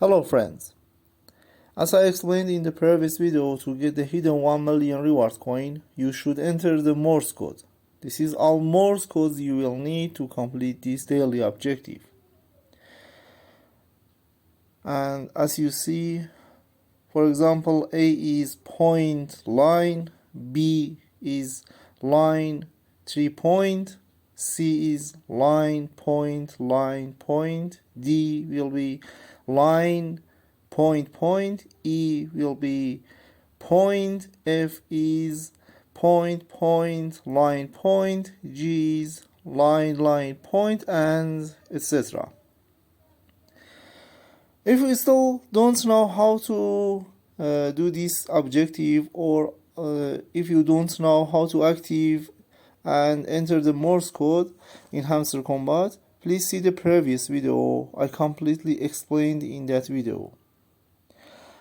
Hello friends, as I explained in the previous video, to get the hidden 1 million reward coin, you should enter the Morse code. This is all Morse codes you will need to complete this daily objective. And as you see, for example, A is point line, B is line 3 point, C is line point, D will be line point, E will be point, F is point, line point, G is line point, and etc. If you still don't know how to do this objective, or if you don't know how to active and enter the Morse code in Hamster Kombat, please see the previous video. I completely explained in that video.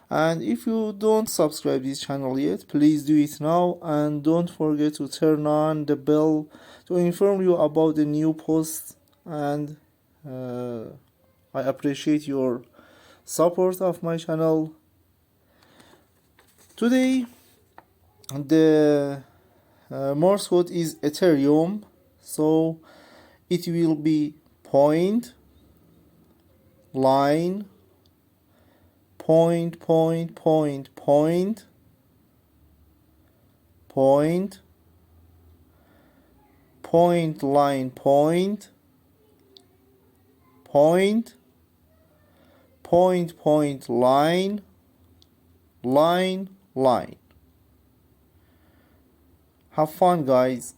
And if you don't subscribe this channel yet, please do it now, and don't forget to turn on the bell to inform you about the new posts. And I appreciate your support of my channel. Today the Morse code is Ethereum, so it will be point, line, point, line point, line. Have fun, guys.